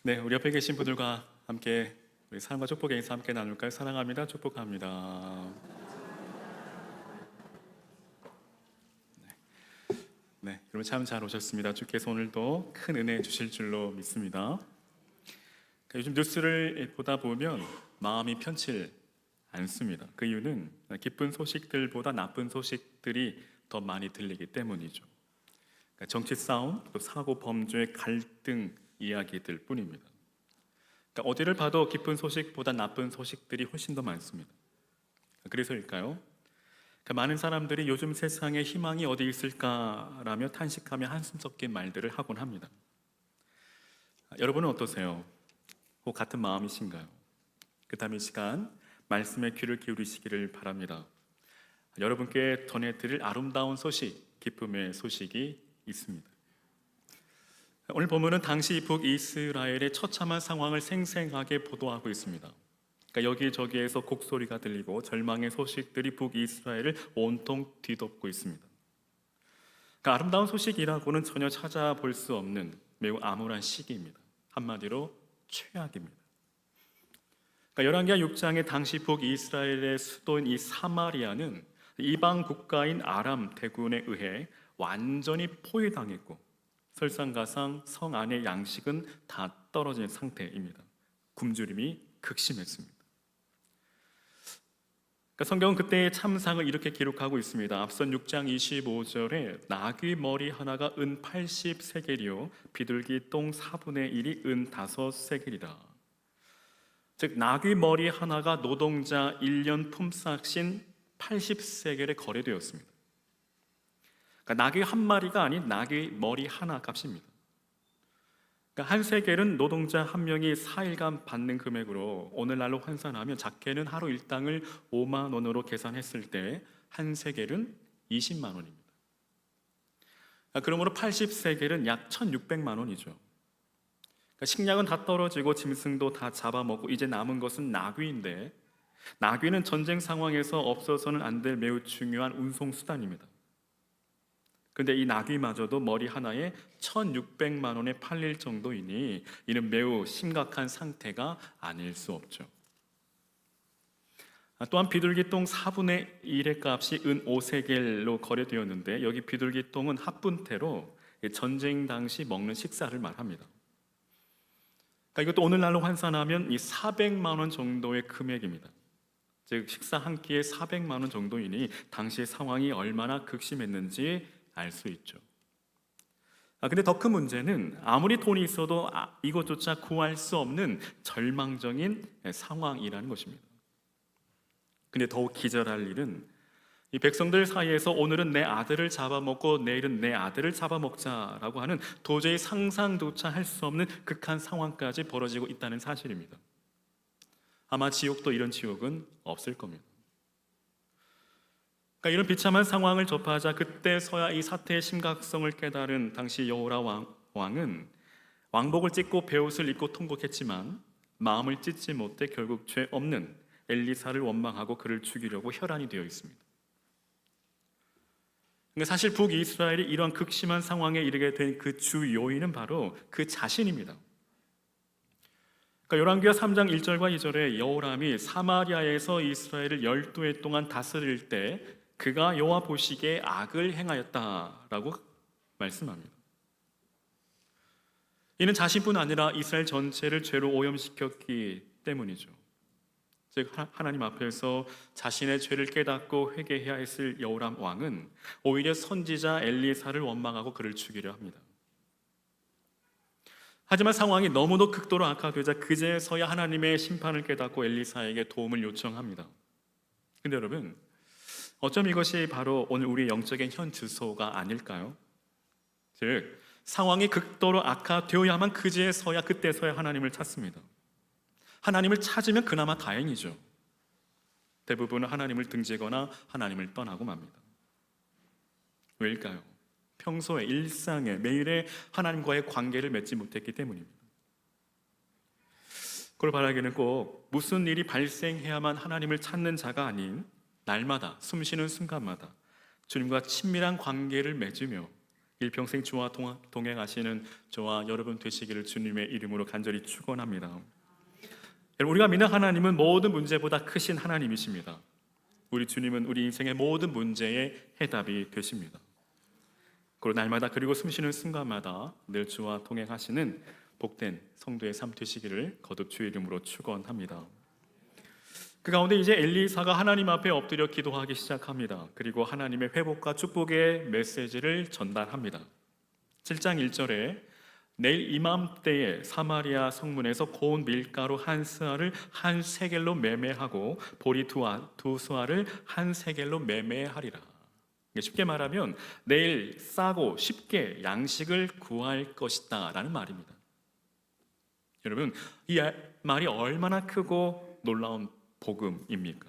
네, 우리 옆에 계신 분들과 함께 우리 사랑과 축복의 인사 함께 나눌까요? 사랑합니다. 축복합니다. 네, 여러분 참 잘 오셨습니다. 주께서 오늘도 큰 은혜 주실 줄로 믿습니다. 요즘 뉴스를 보다 보면 마음이 편치 않습니다. 그 이유는 기쁜 소식들보다 나쁜 소식들이 더 많이 들리기 때문이죠. 정치 싸움, 또 사고, 범죄, 갈등 이야기들 뿐입니다. 어디를 봐도 기쁜 소식보다 나쁜 소식들이 훨씬 더 많습니다. 그래서일까요? 많은 사람들이 요즘 세상에 희망이 어디 있을까라며 탄식하며 한숨 섞인 말들을 하곤 합니다. 여러분은 어떠세요? 혹 같은 마음이신가요? 그다음 이 시간 말씀에 귀를 기울이시기를 바랍니다. 여러분께 전해드릴 아름다운 소식, 기쁨의 소식이 있습니다. 오늘 본문은 당시 북이스라엘의 처참한 상황을 생생하게 보도하고 있습니다. 여기저기에서 곡소리가 들리고 절망의 소식들이 북이스라엘을 온통 뒤덮고 있습니다. 아름다운 소식이라고는 전혀 찾아볼 수 없는 매우 암울한 시기입니다. 한마디로 최악입니다. 열왕기하 6장의 당시 북이스라엘의 수도인 이 사마리아는 이방 국가인 아람 대군에 의해 완전히 포위당했고 설상가상 성 안의 양식은 다 떨어진 상태입니다. 굶주림이 극심했습니다. 성경은 그때의 참상을 이렇게 기록하고 있습니다. 앞선 6장 25절에 나귀 머리 하나가 은 80세겔이요 비둘기 똥 4분의 1이 은 5세겔이라. 즉 나귀 머리 하나가 노동자 1년 품삯인 80세겔에 거래되었습니다. 나귀 한 마리가 아닌 나귀 머리 하나 값입니다. 한 세겔은 노동자 한 명이 4일간 받는 금액으로 오늘날로 환산하면 작게는 하루 일당을 5만 원으로 계산했을 때 한 세겔은 20만 원입니다. 그러므로 80세겔은 약 1,600만 원이죠. 식량은 다 떨어지고 짐승도 다 잡아먹고 이제 남은 것은 나귀인데, 나귀는 전쟁 상황에서 없어서는 안 될 매우 중요한 운송수단입니다. 그런데 이 나귀마저도 머리 하나에 1,600만 원에 팔릴 정도이니 이는 매우 심각한 상태가 아닐 수 없죠. 또한 비둘기 똥 4분의 1의 값이 은 5세겔로 거래되었는데, 여기 비둘기 똥은 합분태로 전쟁 당시 먹는 식사를 말합니다. 이것도 오늘날로 환산하면 이 400만 원 정도의 금액입니다. 즉 식사 한 끼에 400만 원 정도이니 당시의 상황이 얼마나 극심했는지 알 수 있죠. 근데 더 큰 문제는 아무리 돈이 있어도 이것조차 구할 수 없는 절망적인 상황이라는 것입니다. 근데 더욱 기절할 일은 이 백성들 사이에서 오늘은 내 아들을 잡아먹고 내일은 내 아들을 잡아먹자라고 하는 도저히 상상조차 할 수 없는 극한 상황까지 벌어지고 있다는 사실입니다. 아마 지옥도 이런 지옥은 없을 겁니다. 이런 비참한 상황을 접하자 그때서야 이 사태의 심각성을 깨달은 당시 여호라 왕은 왕복을 찢고 베옷을 입고 통곡했지만 마음을 찢지 못해 결국 죄 없는 엘리사를 원망하고 그를 죽이려고 혈안이 되어 있습니다. 사실 북이스라엘이 이러한 극심한 상황에 이르게 된 그 주 요인은 바로 그 자신입니다. 열왕기하 3장 1절과 2절에 여호람이 사마리아에서 이스라엘을 12해 동안 다스릴 때 그가 여호와 보시기에 악을 행하였다라고 말씀합니다. 이는 자신뿐 아니라 이스라엘 전체를 죄로 오염시켰기 때문이죠. 즉 하나님 앞에서 자신의 죄를 깨닫고 회개해야 했을 여호람 왕은 오히려 선지자 엘리사를 원망하고 그를 죽이려 합니다. 하지만 상황이 너무도 극도로 악화되자 그제서야 하나님의 심판을 깨닫고 엘리사에게 도움을 요청합니다. 근데 여러분, 어쩜 이것이 바로 오늘 우리의 영적인 현 주소가 아닐까요? 즉 상황이 극도로 악화되어야만 그제서야 그때서야 하나님을 찾습니다. 하나님을 찾으면 그나마 다행이죠. 대부분은 하나님을 등지거나 하나님을 떠나고 맙니다. 왜일까요? 평소에 일상에 매일의 하나님과의 관계를 맺지 못했기 때문입니다. 그걸 바라기는 꼭 무슨 일이 발생해야만 하나님을 찾는 자가 아닌 날마다 숨쉬는 순간마다 주님과 친밀한 관계를 맺으며 일평생 주와 동행하시는 저와 여러분 되시기를 주님의 이름으로 간절히 축원합니다. 여러분, 우리가 믿는 하나님은 모든 문제보다 크신 하나님이십니다. 우리 주님은 우리 인생의 모든 문제의 해답이 되십니다. 그리고 날마다 그리고 숨쉬는 순간마다 늘 주와 동행하시는 복된 성도의 삶 되시기를 거듭 주의 이름으로 축원합니다. 그 가운데 이제 엘리사가 하나님 앞에 엎드려 기도하기 시작합니다. 그리고 하나님의 회복과 축복의 메시지를 전달합니다. 7장 1절에 내일 이맘때에 사마리아 성문에서 고운 밀가루 한 스아를 한 세겔로 매매하고 보리 두 스아를 한 세겔로 매매하리라. 쉽게 말하면 내일 싸고 쉽게 양식을 구할 것이다 라는 말입니다. 여러분, 이 말이 얼마나 크고 놀라운 복음입니까?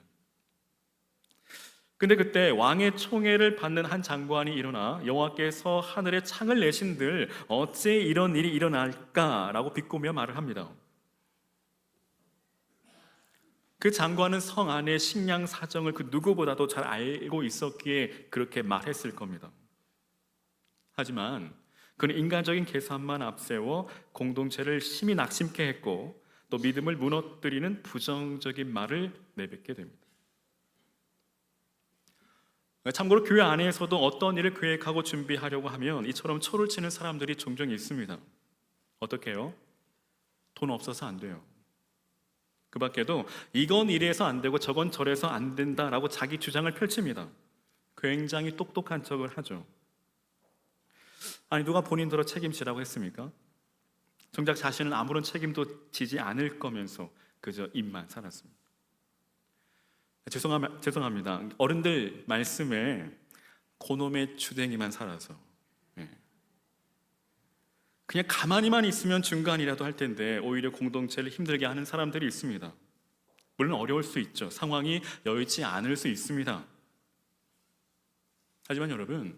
근데 그때 왕의 총애를 받는 한 장관이 일어나 여호와께서 하늘에 창을 내신들 어째 이런 일이 일어날까라고 비꼬며 말을 합니다. 그 장관은 성 안의 식량 사정을 그 누구보다도 잘 알고 있었기에 그렇게 말했을 겁니다. 하지만 그는 인간적인 계산만 앞세워 공동체를 심히 낙심케 했고 또 믿음을 무너뜨리는 부정적인 말을 내뱉게 됩니다. 참고로 교회 안에서도 어떤 일을 계획하고 준비하려고 하면 이처럼 초를 치는 사람들이 종종 있습니다. 어떻게 해요? 돈 없어서 안 돼요. 그 밖에도 이건 이래서 안 되고 저건 저래서 안 된다라고 자기 주장을 펼칩니다. 굉장히 똑똑한 척을 하죠. 아니, 누가 본인들로 책임지라고 했습니까? 정작 자신은 아무런 책임도 지지 않을 거면서 그저 입만 살았습니다. 죄송합니다. 어른들 말씀에 고놈의 주댕이만 살아서 그냥 가만히만 있으면 중간이라도 할 텐데 오히려 공동체를 힘들게 하는 사람들이 있습니다. 물론 어려울 수 있죠. 상황이 여의치 않을 수 있습니다. 하지만 여러분,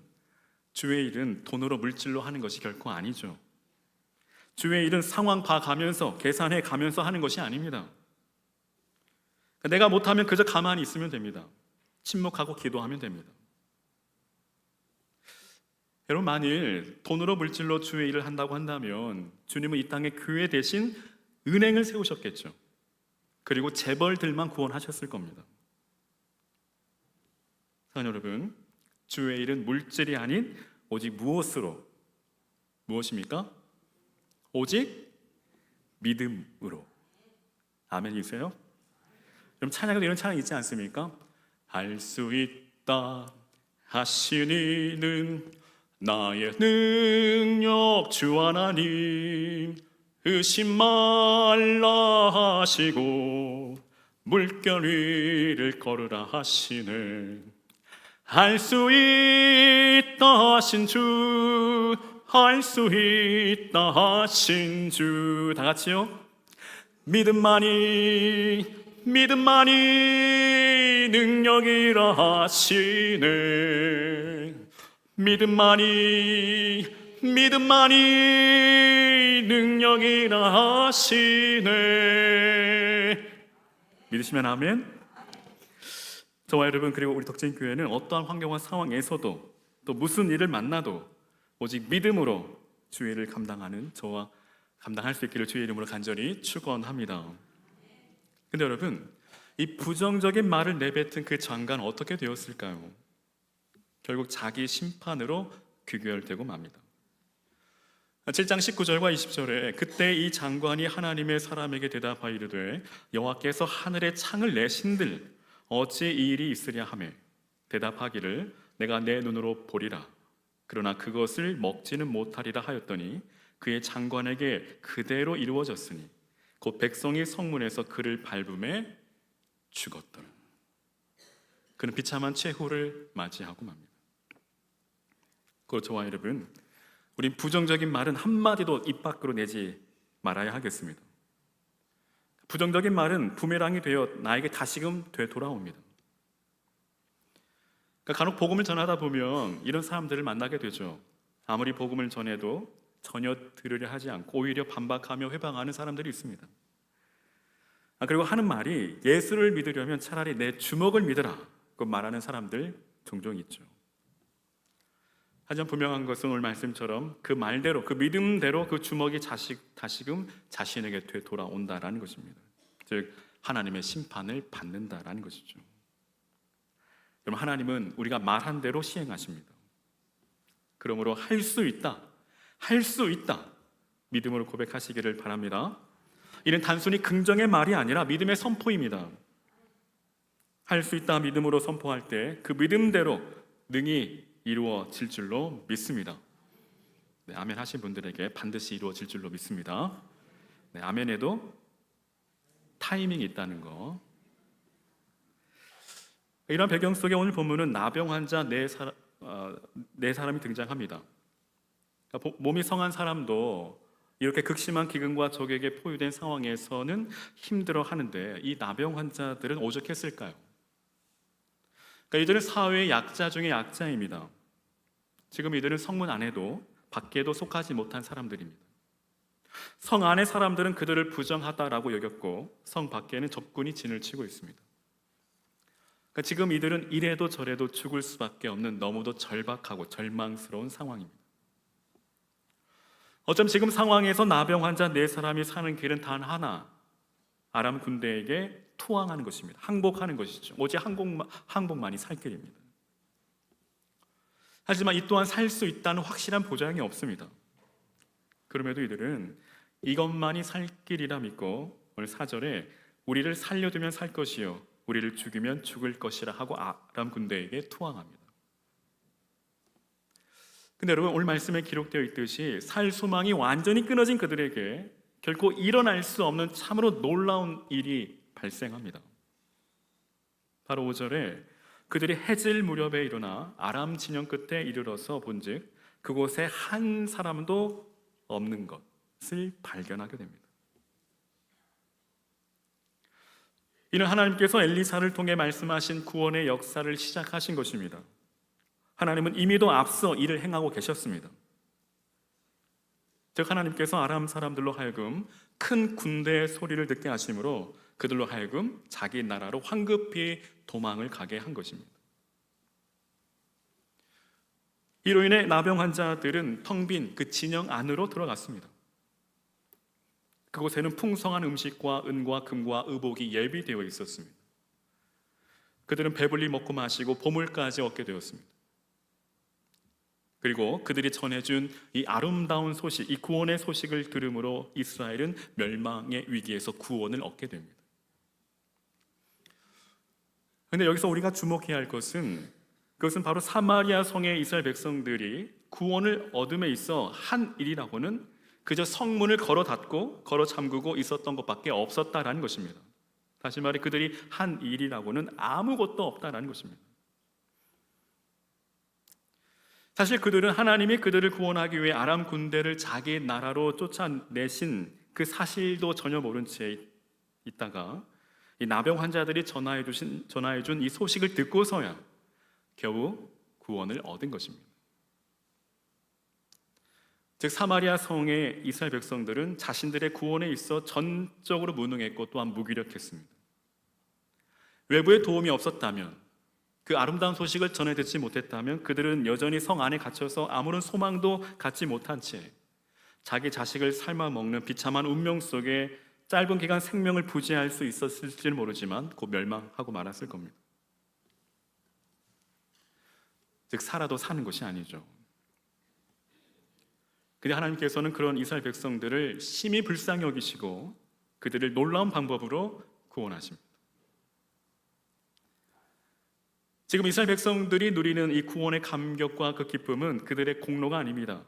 주의 일은 돈으로 물질로 하는 것이 결코 아니죠. 주의 일은 상황 봐가면서 계산해 가면서 하는 것이 아닙니다. 내가 못하면 그저 가만히 있으면 됩니다. 침묵하고 기도하면 됩니다. 여러분, 만일 돈으로 물질로 주의 일을 한다고 한다면 주님은 이 땅에 교회 대신 은행을 세우셨겠죠. 그리고 재벌들만 구원하셨을 겁니다. 사랑하는 여러분, 주의 일은 물질이 아닌 오직 무엇입니까? 오직 믿음으로. 아멘이세요? 그럼 찬양에도 이런 찬양 있지 않습니까? 할 수 있다 하신 이는 나의 능력 주 하나님 의심 말라 하시고 물결 위를 걸으라 하시네. 할 수 있다 하신 주, 할 수 있다 하신 주. 다 같이요. 믿음만이 능력이라 하시네. 믿음만이 능력이라 하시네. 믿으시면 아멘. 저와 여러분, 그리고 우리 덕진교회는 어떠한 환경과 상황에서도 또 무슨 일을 만나도 오직 믿음으로 주의 일을 감당하는 저와 감당할 수 있기를 주의 이름으로 간절히 축원합니다. 근데 여러분, 이 부정적인 말을 내뱉은 그 장관 어떻게 되었을까요? 결국 자기 심판으로 귀결되고 맙니다. 7장 19절과 20절에 그때 이 장관이 하나님의 사람에게 대답하여 이르되 여호와께서 하늘에 창을 내신들 어찌 이 일이 있으랴 하며 대답하기를 내가 내 눈으로 보리라 그러나 그것을 먹지는 못하리라 하였더니 그의 장관에게 그대로 이루어졌으니 곧 백성이 성문에서 그를 밟음에 죽었더라. 그는 비참한 최후를 맞이하고 맙니다. 그리고 저와 여러분, 우린 부정적인 말은 한마디도 입 밖으로 내지 말아야 하겠습니다. 부정적인 말은 부메랑이 되어 나에게 다시금 되돌아옵니다. 그러니까 간혹 복음을 전하다 보면 이런 사람들을 만나게 되죠. 아무리 복음을 전해도 전혀 들으려 하지 않고 오히려 반박하며 회방하는 사람들이 있습니다. 그리고 하는 말이 예수를 믿으려면 차라리 내 주먹을 믿으라 그 말하는 사람들 종종 있죠. 하지만 분명한 것은 오늘 말씀처럼 그 말대로, 그 믿음대로 그 주먹이 다시금 자신에게 되돌아온다라는 것입니다. 즉 하나님의 심판을 받는다라는 것이죠. 여러분, 하나님은 우리가 말한 대로 시행하십니다. 그러므로 할 수 있다, 할 수 있다, 믿음으로 고백하시기를 바랍니다. 이는 단순히 긍정의 말이 아니라 믿음의 선포입니다. 할 수 있다 믿음으로 선포할 때 그 믿음대로 능히 이루어질 줄로 믿습니다. 네, 아멘 하신 분들에게 반드시 이루어질 줄로 믿습니다. 네, 아멘에도 타이밍이 있다는 거. 이런 배경 속에 오늘 본문은 나병 환자 네 사람이 등장합니다. 그러니까 몸이 성한 사람도 이렇게 극심한 기근과 적에게 포위된 상황에서는 힘들어 하는데 이 나병 환자들은 오죽했을까요? 그러니까 이들은 사회의 약자 중에 약자입니다. 지금 이들은 성문 안에도 밖에도 속하지 못한 사람들입니다. 성 안의 사람들은 그들을 부정하다라고 여겼고 성 밖에는 적군이 진을 치고 있습니다. 그러니까 지금 이들은 이래도 저래도 죽을 수밖에 없는 너무도 절박하고 절망스러운 상황입니다. 어쩜 지금 상황에서 나병 환자 네 사람이 사는 길은 단 하나, 아람 군대에게 투항하는 것입니다. 항복하는 것이죠. 오직 항복만이 살 길입니다. 하지만 이 또한 살 수 있다는 확실한 보장이 없습니다. 그럼에도 이들은 이것만이 살 길이라 믿고 오늘 4절에 우리를 살려두면 살 것이요 우리를 죽이면 죽을 것이라 하고 아람 군대에게 투항합니다. 근데 여러분, 오늘 말씀에 기록되어 있듯이 살 소망이 완전히 끊어진 그들에게 결코 일어날 수 없는 참으로 놀라운 일이 발생합니다. 바로 5절에 그들이 해질 무렵에 일어나 아람 진영 끝에 이르러서 본즉 그곳에 한 사람도 없는 것을 발견하게 됩니다. 이는 하나님께서 엘리사를 통해 말씀하신 구원의 역사를 시작하신 것입니다. 하나님은 이미도 앞서 일을 행하고 계셨습니다. 즉 하나님께서 아람 사람들로 하여금 큰 군대의 소리를 듣게 하심으로 그들로 하여금 자기 나라로 황급히 도망을 가게 한 것입니다. 이로 인해 나병 환자들은 텅 빈 그 진영 안으로 들어갔습니다. 그곳에는 풍성한 음식과 은과 금과 의복이 예비되어 있었습니다. 그들은 배불리 먹고 마시고 보물까지 얻게 되었습니다. 그리고 그들이 전해준 이 아름다운 소식, 이 구원의 소식을 들음으로 이스라엘은 멸망의 위기에서 구원을 얻게 됩니다. 그런데 여기서 우리가 주목해야 할 것은 그것은 바로 사마리아 성의 이스라엘 백성들이 구원을 얻음에 있어 한 일이라고는 그저 성문을 걸어 닫고 걸어 잠그고 있었던 것밖에 없었다라는 것입니다. 다시 말해 그들이 한 일이라고는 아무것도 없다라는 것입니다. 사실 그들은 하나님이 그들을 구원하기 위해 아람 군대를 자기 나라로 쫓아내신 그 사실도 전혀 모른 채 있다가 이 나병 환자들이 전하해준 이 소식을 듣고서야 겨우 구원을 얻은 것입니다. 즉 사마리아 성의 이스라엘 백성들은 자신들의 구원에 있어 전적으로 무능했고 또한 무기력했습니다. 외부의 도움이 없었다면, 그 아름다운 소식을 전해 듣지 못했다면 그들은 여전히 성 안에 갇혀서 아무런 소망도 갖지 못한 채 자기 자식을 삶아 먹는 비참한 운명 속에 짧은 기간 생명을 부지할 수 있었을지는 모르지만 곧 멸망하고 말았을 겁니다. 즉 살아도 사는 것이 아니죠. 근데 하나님께서는 그런 이스라엘 백성들을 심히 불쌍히 여기시고 그들을 놀라운 방법으로 구원하십니다. 지금 이스라엘 백성들이 누리는 이 구원의 감격과 그 기쁨은 그들의 공로가 아닙니다.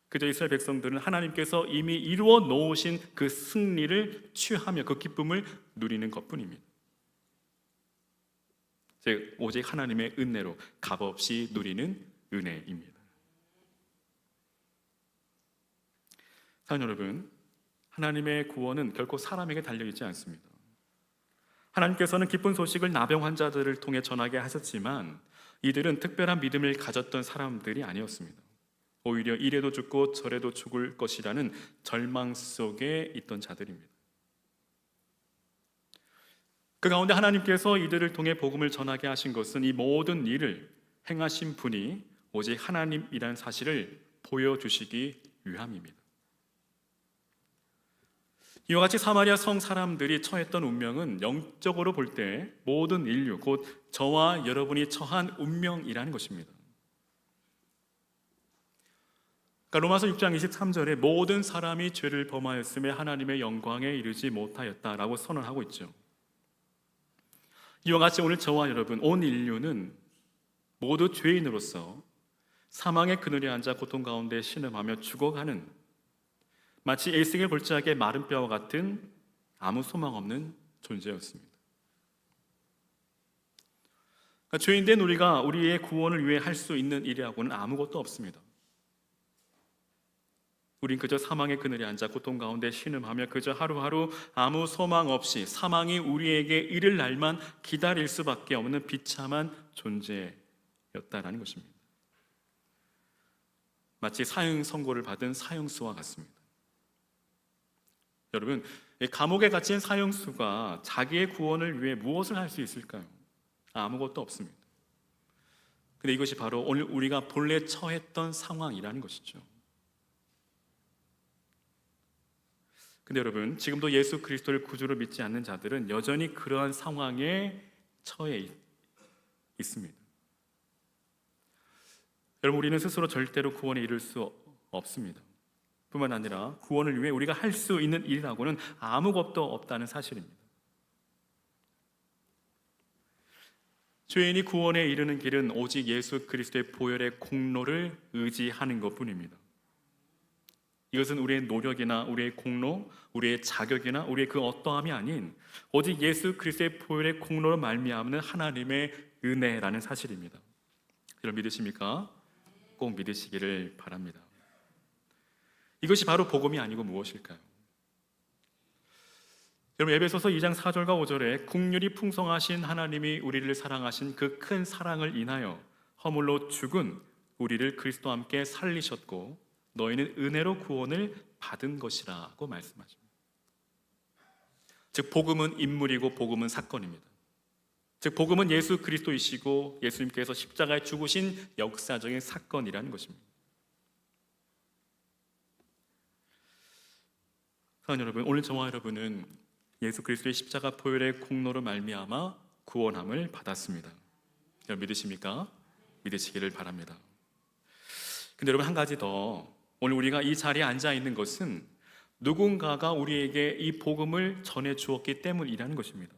그저 이스라엘 백성들은 하나님께서 이미 이루어 놓으신 그 승리를 취하며 그 기쁨을 누리는 것뿐입니다. 즉 오직 하나님의 은혜로 값없이 누리는 은혜입니다. 사랑 여러분, 하나님의 구원은 결코 사람에게 달려있지 않습니다. 하나님께서는 기쁜 소식을 나병 환자들을 통해 전하게 하셨지만 이들은 특별한 믿음을 가졌던 사람들이 아니었습니다. 오히려 이래도 죽고 저래도 죽을 것이라는 절망 속에 있던 자들입니다. 그 가운데 하나님께서 이들을 통해 복음을 전하게 하신 것은 이 모든 일을 행하신 분이 오직 하나님이라는 사실을 보여주시기 위함입니다. 이와 같이 사마리아 성 사람들이 처했던 운명은 영적으로 볼 때 모든 인류, 곧 저와 여러분이 처한 운명이라는 것입니다. 그러니까 로마서 6장 23절에 모든 사람이 죄를 범하였음에 하나님의 영광에 이르지 못하였다라고 선언하고 있죠. 이와 같이 오늘 저와 여러분, 온 인류는 모두 죄인으로서 사망의 그늘에 앉아 고통 가운데 신음하며 죽어가는, 마치 일생의 골짜기의 마른 뼈와 같은 아무 소망 없는 존재였습니다. 그러니까 죄인된 우리가 우리의 구원을 위해 할 수 있는 일이라고는 아무것도 없습니다. 우린 그저 사망의 그늘에 앉아 고통 가운데 신음하며 그저 하루하루 아무 소망 없이 사망이 우리에게 이를 날만 기다릴 수밖에 없는 비참한 존재였다라는 것입니다. 마치 사형 선고를 받은 사형수와 같습니다. 여러분, 감옥에 갇힌 사형수가 자기의 구원을 위해 무엇을 할 수 있을까요? 아무것도 없습니다. 근데 이것이 바로 오늘 우리가 본래 처했던 상황이라는 것이죠. 근데 여러분, 지금도 예수 그리스도를 구주로 믿지 않는 자들은 여전히 그러한 상황에 처해 있습니다. 여러분, 우리는 스스로 절대로 구원에 이를 수 없습니다. 뿐만 아니라 구원을 위해 우리가 할 수 있는 일이라고는 아무것도 없다는 사실입니다. 죄인이 구원에 이르는 길은 오직 예수 그리스도의 보혈의 공로를 의지하는 것뿐입니다. 이것은 우리의 노력이나 우리의 공로, 우리의 자격이나 우리의 그 어떠함이 아닌 오직 예수 그리스도의 보혈의 공로로 말미암는 하나님의 은혜라는 사실입니다. 여러분 믿으십니까? 꼭 믿으시기를 바랍니다. 이것이 바로 복음이 아니고 무엇일까요? 여러분, 에베소서 2장 4절과 5절에 국률이 풍성하신 하나님이 우리를 사랑하신 그 큰 사랑을 인하여 허물로 죽은 우리를 그리스도와 함께 살리셨고 너희는 은혜로 구원을 받은 것이라고 말씀하십니다. 즉 복음은 인물이고 복음은 사건입니다. 즉 복음은 예수 그리스도이시고 예수님께서 십자가에 죽으신 역사적인 사건이라는 것입니다. 사랑하는 여러분, 오늘 저와 여러분은 예수 그리스도의 십자가 보혈의 공로로 말미암아 구원함을 받았습니다. 여러분 믿으십니까? 믿으시기를 바랍니다. 근데 여러분 한 가지 더, 오늘 우리가 이 자리에 앉아 있는 것은 누군가가 우리에게 이 복음을 전해 주었기 때문이라는 것입니다.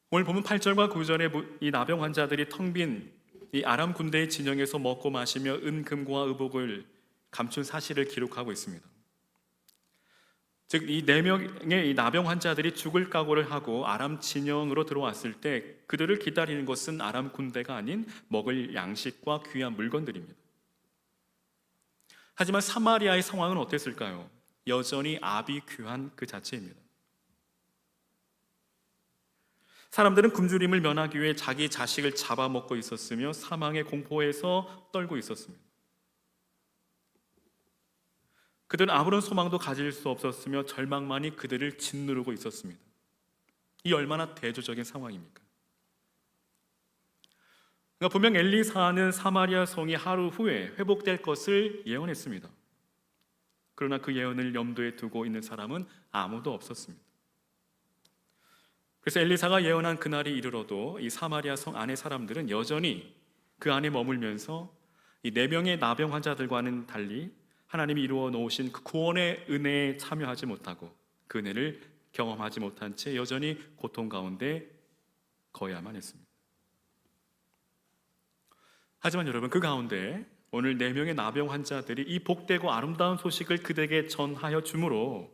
오늘 보면 8절과 9절에 이 나병 환자들이 텅 빈 이 아람 군대의 진영에서 먹고 마시며 은금과 의복을 감춘 사실을 기록하고 있습니다. 즉 이 4명의 이 나병 환자들이 죽을 각오를 하고 아람 진영으로 들어왔을 때 그들을 기다리는 것은 아람 군대가 아닌 먹을 양식과 귀한 물건들입니다. 하지만 사마리아의 상황은 어땠을까요? 여전히 아비규환 그 자체입니다. 사람들은 굶주림을 면하기 위해 자기 자식을 잡아먹고 있었으며 사망의 공포에서 떨고 있었습니다. 그들은 아무런 소망도 가질 수 없었으며 절망만이 그들을 짓누르고 있었습니다. 이 얼마나 대조적인 상황입니까? 그러니까 분명 엘리사는 사마리아 성이 하루 후에 회복될 것을 예언했습니다. 그러나 그 예언을 염두에 두고 있는 사람은 아무도 없었습니다. 그래서 엘리사가 예언한 그날이 이르러도 이 사마리아 성 안의 사람들은 여전히 그 안에 머물면서 이 4명의 나병 환자들과는 달리 하나님이 이루어 놓으신 그 구원의 은혜에 참여하지 못하고 그 은혜를 경험하지 못한 채 여전히 고통 가운데 거야만 했습니다. 하지만 여러분 그 가운데 오늘 4명의 나병 환자들이 이 복되고 아름다운 소식을 그들에게 전하여 주므로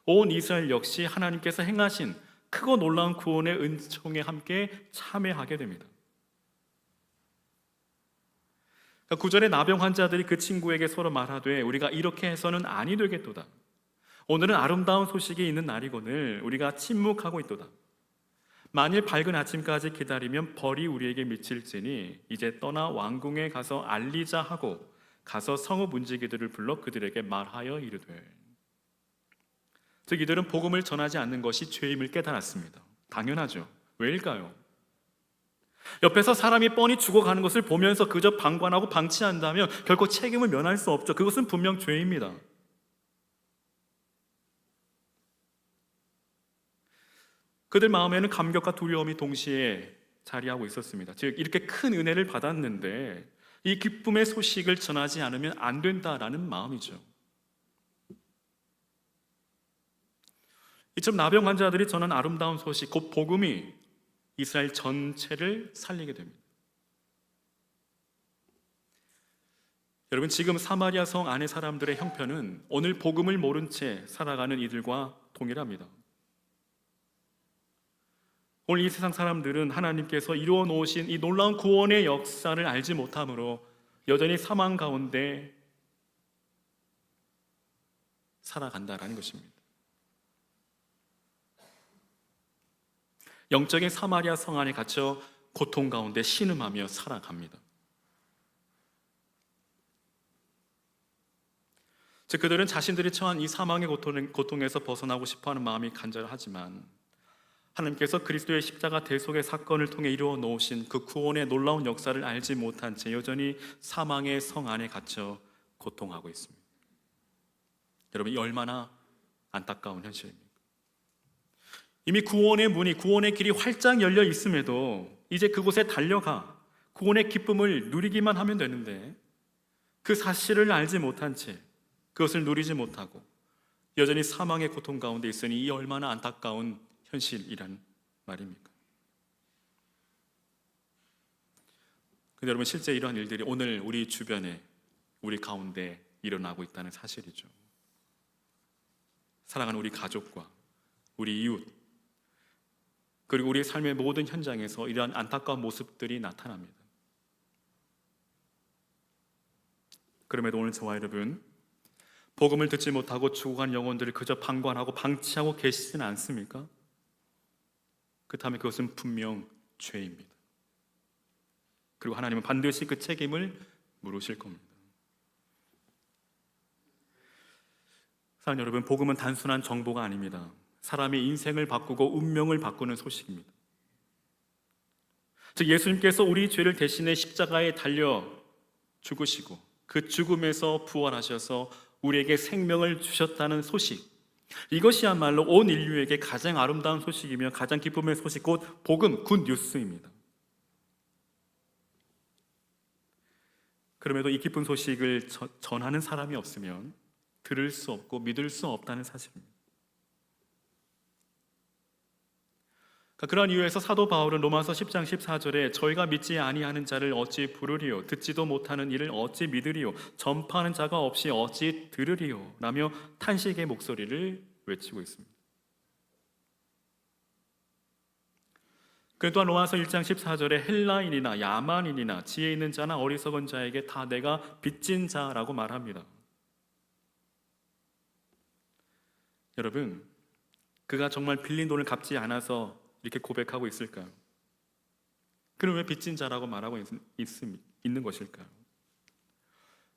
온 이스라엘 역시 하나님께서 행하신 크고 놀라운 구원의 은총에 함께 참여하게 됩니다. 9절에 나병 환자들이 그 친구에게 서로 말하되 우리가 이렇게 해서는 아니 되겠도다. 오늘은 아름다운 소식이 있는 날이거늘 우리가 침묵하고 있도다. 만일 밝은 아침까지 기다리면 벌이 우리에게 미칠지니 이제 떠나 왕궁에 가서 알리자 하고 가서 성읍 문지기들을 불러 그들에게 말하여 이르되. 즉 이들은 복음을 전하지 않는 것이 죄임을 깨달았습니다. 당연하죠. 왜일까요? 옆에서 사람이 뻔히 죽어가는 것을 보면서 그저 방관하고 방치한다면 결코 책임을 면할 수 없죠. 그것은 분명 죄입니다. 그들 마음에는 감격과 두려움이 동시에 자리하고 있었습니다. 즉 이렇게 큰 은혜를 받았는데 이 기쁨의 소식을 전하지 않으면 안 된다라는 마음이죠. 이처럼 나병 환자들이 전한 아름다운 소식, 곧 복음이 이스라엘 전체를 살리게 됩니다. 여러분, 지금 사마리아 성 안의 사람들의 형편은 오늘 복음을 모른 채 살아가는 이들과 동일합니다. 오늘 이 세상 사람들은 하나님께서 이루어 놓으신 이 놀라운 구원의 역사를 알지 못함으로 여전히 사망 가운데 살아간다라는 것입니다. 영적인 사마리아 성 안에 갇혀 고통 가운데 신음하며 살아갑니다. 즉 그들은 자신들이 처한 이 사망의 고통에서 벗어나고 싶어하는 마음이 간절하지만 하나님께서 그리스도의 십자가 대속의 사건을 통해 이루어 놓으신 그 구원의 놀라운 역사를 알지 못한 채 여전히 사망의 성 안에 갇혀 고통하고 있습니다. 여러분, 이 얼마나 안타까운 현실입니까? 이미 구원의 문이, 구원의 길이 활짝 열려 있음에도 이제 그곳에 달려가 구원의 기쁨을 누리기만 하면 되는데 그 사실을 알지 못한 채 그것을 누리지 못하고 여전히 사망의 고통 가운데 있으니 이 얼마나 안타까운 현실이란 말입니까? 근데 여러분, 실제 이러한 일들이 오늘 우리 주변에, 우리 가운데 일어나고 있다는 사실이죠. 사랑하는 우리 가족과 우리 이웃, 그리고 우리의 삶의 모든 현장에서 이러한 안타까운 모습들이 나타납니다. 그럼에도 오늘 저와 여러분, 복음을 듣지 못하고 죽어간 영혼들을 그저 방관하고 방치하고 계시지는 않습니까? 그렇다면 그것은 분명 죄입니다. 그리고 하나님은 반드시 그 책임을 물으실 겁니다. 사랑하는 여러분, 복음은 단순한 정보가 아닙니다. 사람의 인생을 바꾸고 운명을 바꾸는 소식입니다. 즉 예수님께서 우리 죄를 대신해 십자가에 달려 죽으시고 그 죽음에서 부활하셔서 우리에게 생명을 주셨다는 소식, 이것이야말로 온 인류에게 가장 아름다운 소식이며 가장 기쁨의 소식, 곧 복음, 굿 뉴스입니다. 그럼에도 이 기쁜 소식을 전하는 사람이 없으면 들을 수 없고 믿을 수 없다는 사실입니다. 그러한 이유에서 사도 바울은 로마서 10장 14절에 저희가 믿지 아니하는 자를 어찌 부르리요, 듣지도 못하는 이를 어찌 믿으리요, 전파하는 자가 없이 어찌 들으리요 라며 탄식의 목소리를 외치고 있습니다. 그 또한 로마서 1장 14절에 헬라인이나 야만인이나 지혜 있는 자나 어리석은 자에게 다 내가 빚진 자라고 말합니다. 여러분, 그가 정말 빌린 돈을 갚지 않아서 이렇게 고백하고 있을까요? 그럼 왜 빚진 자라고 말하고 있는 것일까요?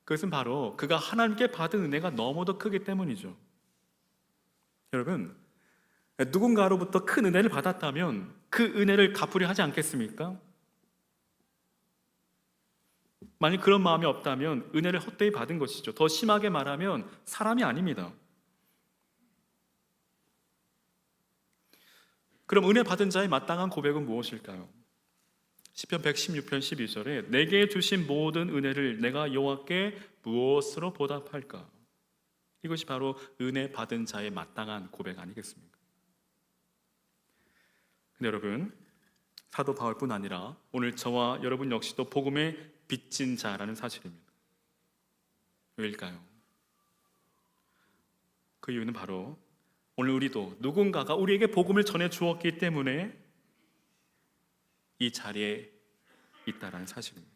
그것은 바로 그가 하나님께 받은 은혜가 너무도 크기 때문이죠. 여러분, 누군가로부터 큰 은혜를 받았다면 그 은혜를 갚으려 하지 않겠습니까? 만약 그런 마음이 없다면 은혜를 헛되이 받은 것이죠. 더 심하게 말하면 사람이 아닙니다. 그럼 은혜 받은 자의 마땅한 고백은 무엇일까요? 시편 116편 12절에 내게 주신 모든 은혜를 내가 여호와께 무엇으로 보답할까? 이것이 바로 은혜 받은 자의 마땅한 고백 아니겠습니까? 근데 여러분, 사도 바울뿐 아니라 오늘 저와 여러분 역시도 복음의 빚진 자라는 사실입니다. 왜일까요? 그 이유는 바로 오늘 우리도 누군가가 우리에게 복음을 전해 주었기 때문에 이 자리에 있다라는 사실입니다.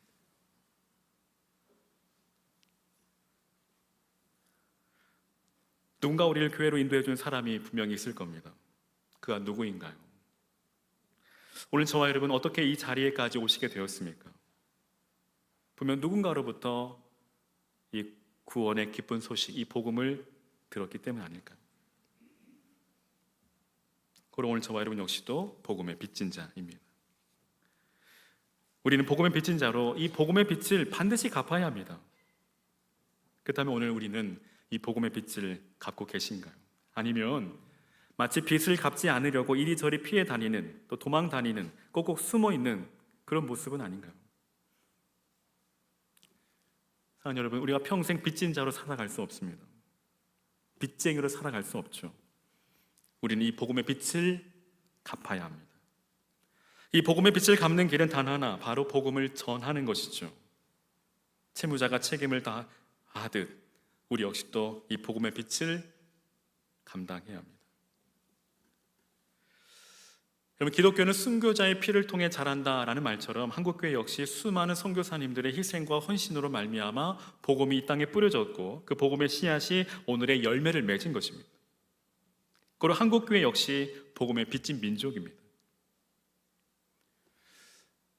누군가 우리를 교회로 인도해 준 사람이 분명히 있을 겁니다. 그가 누구인가요? 오늘 저와 여러분 어떻게 이 자리에까지 오시게 되었습니까? 분명 누군가로부터 이 구원의 기쁜 소식, 이 복음을 들었기 때문 아닐까요? 그럼 오늘 저와 여러분 역시도 복음의 빚진 자입니다. 우리는 복음의 빚진 자로 이 복음의 빚을 반드시 갚아야 합니다. 그렇다면 오늘 우리는 이 복음의 빚을 갚고 계신가요? 아니면 마치 빚을 갚지 않으려고 이리저리 피해 다니는, 또 도망 다니는, 꼭꼭 숨어 있는 그런 모습은 아닌가요? 사랑하는 여러분, 우리가 평생 빚진 자로 살아갈 수 없습니다. 빚쟁이로 살아갈 수 없죠. 우리는 이 복음의 빚을 갚아야 합니다. 이 복음의 빚을 갚는 길은 단 하나, 바로 복음을 전하는 것이죠. 채무자가 책임을 다하듯 우리 역시도 이 복음의 빚을 감당해야 합니다. 여러분, 기독교는 순교자의 피를 통해 자란다라는 말처럼 한국교회 역시 수많은 선교사님들의 희생과 헌신으로 말미암아 복음이 이 땅에 뿌려졌고 그 복음의 씨앗이 오늘의 열매를 맺은 것입니다. 그리고 한국교회 역시 복음의 빚진 민족입니다.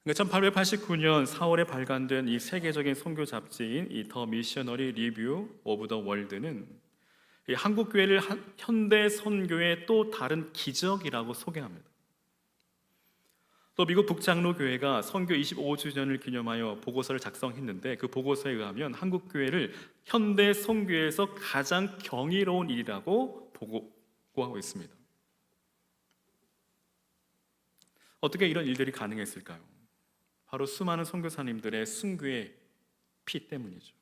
1889년 4월에 발간된 이 세계적인 선교 잡지인 이 더 미셔너리 리뷰 오브 더 월드는 이 한국교회를 현대 선교의 또 다른 기적이라고 소개합니다. 또 미국 북장로교회가 선교 25주년을 기념하여 보고서를 작성했는데 그 보고서에 의하면 한국교회를 현대 선교에서 가장 경이로운 일이라고 보고하고 있습니다. 어떻게 이런 일들이 가능했을까요? 바로 수많은 선교사님들의 순교의 피 때문이죠.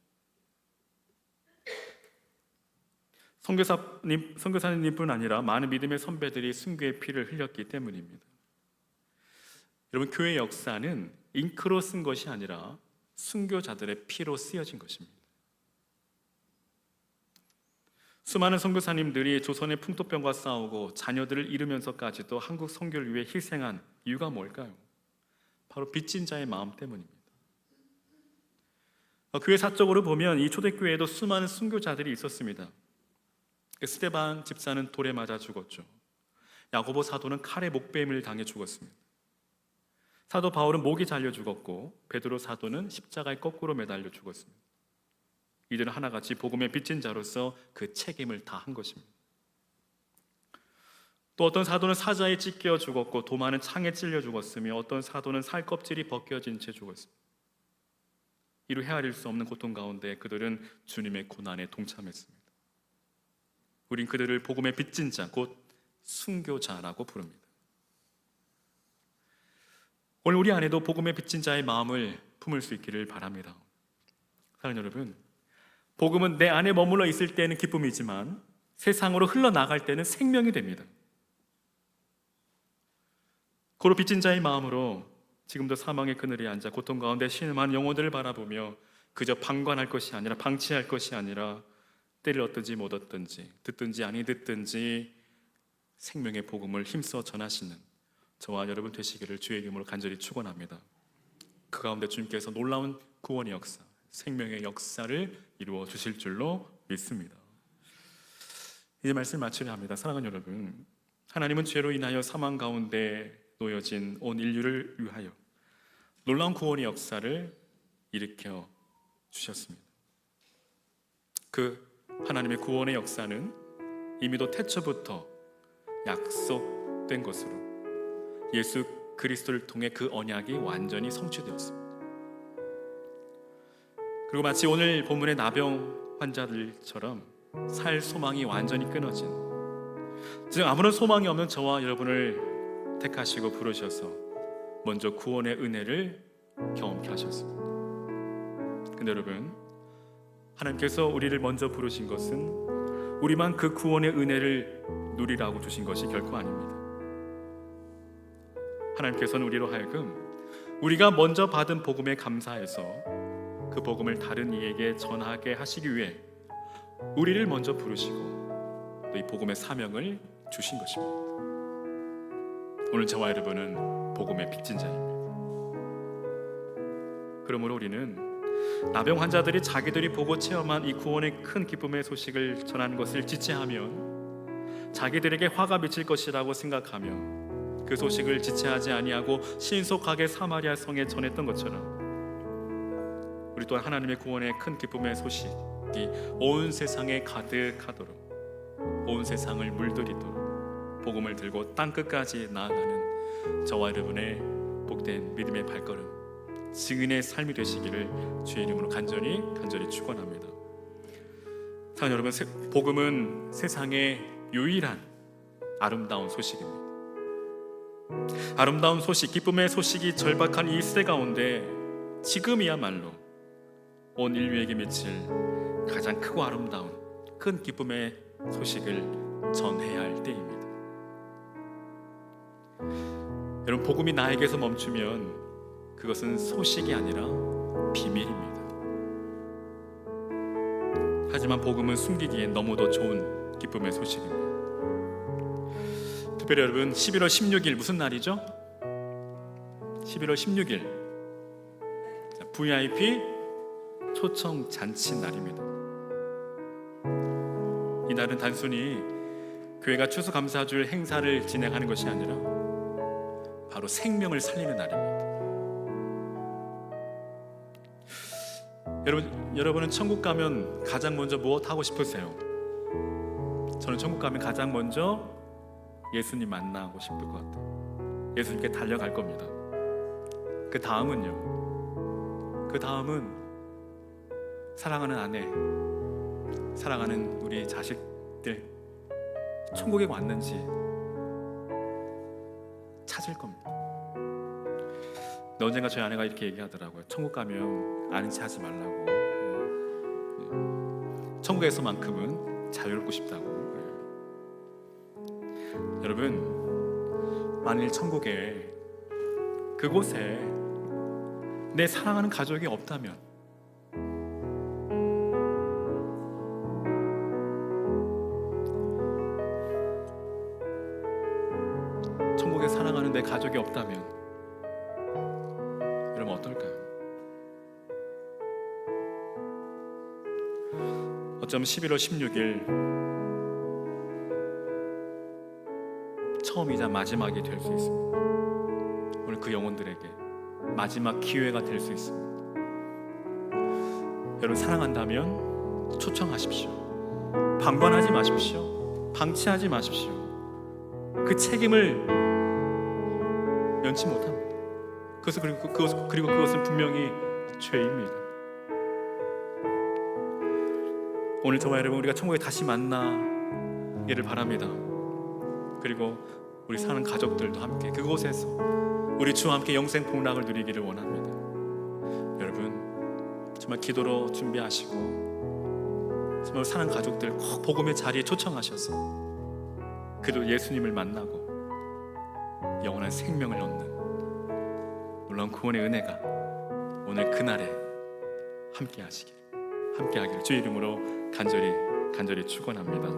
선교사님뿐 아니라 많은 믿음의 선배들이 순교의 피를 흘렸기 때문입니다. 여러분, 교회 역사는 잉크로 쓴 것이 아니라 순교자들의 피로 쓰여진 것입니다. 수많은 선교사님들이 조선의 풍토병과 싸우고 자녀들을 잃으면서까지도 한국 선교를 위해 희생한 이유가 뭘까요? 바로 빚진 자의 마음 때문입니다. 교회 사적으로 보면 이 초대교회에도 수많은 순교자들이 있었습니다. 스데반 집사는 돌에 맞아 죽었죠. 야고보 사도는 칼에 목베임을 당해 죽었습니다. 사도 바울은 목이 잘려 죽었고 베드로 사도는 십자가에 거꾸로 매달려 죽었습니다. 이들은 하나같이 복음의 빚진 자로서 그 책임을 다한 것입니다. 또 어떤 사도는 사자에 찢겨 죽었고 도마는 창에 찔려 죽었으며 어떤 사도는 살껍질이 벗겨진 채 죽었습니다. 이루 헤아릴 수 없는 고통 가운데 그들은 주님의 고난에 동참했습니다. 우린 그들을 복음의 빚진 자, 곧 순교자라고 부릅니다. 오늘 우리 안에도 복음의 빚진 자의 마음을 품을 수 있기를 바랍니다. 사랑하는 여러분, 복음은 내 안에 머물러 있을 때는 기쁨이지만 세상으로 흘러나갈 때는 생명이 됩니다. 고로 빚진 자의 마음으로 지금도 사망의 그늘에 앉아 고통 가운데 신음하는 영혼들을 바라보며 그저 방관할 것이 아니라 방치할 것이 아니라 때를 얻든지 못 얻든지 듣든지 아니 듣든지 생명의 복음을 힘써 전하시는 저와 여러분 되시기를 주의 이름으로 간절히 축원합니다. 그 가운데 주님께서 놀라운 구원의 역사, 생명의 역사를 이루어 주실 줄로 믿습니다. 이제 말씀 마치려 합니다. 사랑하는 여러분, 하나님은 죄로 인하여 사망 가운데 놓여진 온 인류를 위하여 놀라운 구원의 역사를 일으켜 주셨습니다. 그 하나님의 구원의 역사는 이미도 태초부터 약속된 것으로 예수 그리스도를 통해 그 언약이 완전히 성취되었습니다. 그리고 마치 오늘 본문의 나병 환자들처럼 살 소망이 완전히 끊어진, 즉 아무런 소망이 없는 저와 여러분을 택하시고 부르셔서 먼저 구원의 은혜를 경험케 하셨습니다. 근데 여러분, 하나님께서 우리를 먼저 부르신 것은 우리만 그 구원의 은혜를 누리라고 주신 것이 결코 아닙니다. 하나님께서는 우리로 하여금 우리가 먼저 받은 복음에 감사해서 그 복음을 다른 이에게 전하게 하시기 위해 우리를 먼저 부르시고 또 이 복음의 사명을 주신 것입니다. 오늘 저와 여러분은 복음의 빚진 자입니다. 그러므로 우리는 나병 환자들이 자기들이 보고 체험한 이 구원의 큰 기쁨의 소식을 전하는 것을 지체하면 자기들에게 화가 미칠 것이라고 생각하며 그 소식을 지체하지 아니하고 신속하게 사마리아 성에 전했던 것처럼 우리 또한 하나님의 구원의 큰 기쁨의 소식이 온 세상에 가득하도록, 온 세상을 물들이도록 복음을 들고 땅끝까지 나아가는 저와 여러분의 복된 믿음의 발걸음 증인의 삶이 되시기를 주의 이름으로 간절히 축원합니다. 사랑하는 여러분, 복음은 세상의 유일한 아름다운 소식입니다. 아름다운 소식, 기쁨의 소식이 절박한 이 시대 가운데 지금이야말로 온 인류에게 미칠 가장 크고 아름다운 큰 기쁨의 소식을 전해야 할 때입니다. 여러분, 복음이 나에게서 멈추면 그것은 소식이 아니라 비밀입니다. 하지만 복음은 숨기기엔 너무도 좋은 기쁨의 소식입니다. 특별히 여러분, 11월 16일 무슨 날이죠? 11월 16일 VIP 초청 잔치 날입니다. 이 날은 단순히 교회가 추수감사절 행사를 진행하는 것이 아니라 바로 생명을 살리는 날입니다. 여러분은 천국 가면 가장 먼저 무엇 하고 싶으세요? 저는 천국 가면 가장 먼저 예수님 만나고 싶을 것 같아요. 예수님께 달려갈 겁니다. 그 다음은 사랑하는 아내, 사랑하는 우리 자식들 천국에 왔는지 찾을 겁니다. 근데 언젠가 저희 아내가 이렇게 얘기하더라고요. 천국 가면 아는 체 하지 말라고. 천국에서만큼은 자유롭고 싶다고. 여러분, 만일 천국에 그곳에 내 사랑하는 가족이 없다면, 천국에 사랑하는 내 가족이 없다면 여러분 어떨까요? 어쩌면 11월 16일 처음이자 마지막이 될 수 있습니다. 오늘 그 영혼들에게 마지막 기회가 될 수 있습니다. 여러분, 사랑한다면 초청하십시오. 방관하지 마십시오. 방치하지 마십시오. 그 책임을 면치 못합니다. 그리고 그것은 분명히 죄입니다. 오늘 저와 여러분, 우리가 천국에 다시 만나기를 바랍니다. 그리고 우리 사는 가족들도 함께 그곳에서 우리 주와 함께 영생 복락을 누리기를 원합니다. 여러분, 정말 기도로 준비하시고 정말 사는 가족들 꼭 복음의 자리에 초청하셔서 그도 예수님을 만나고 영원한 생명을 얻는 놀라운 구원의 은혜가 오늘 그날에 함께 하기를 주의 이름으로 간절히 축원합니다.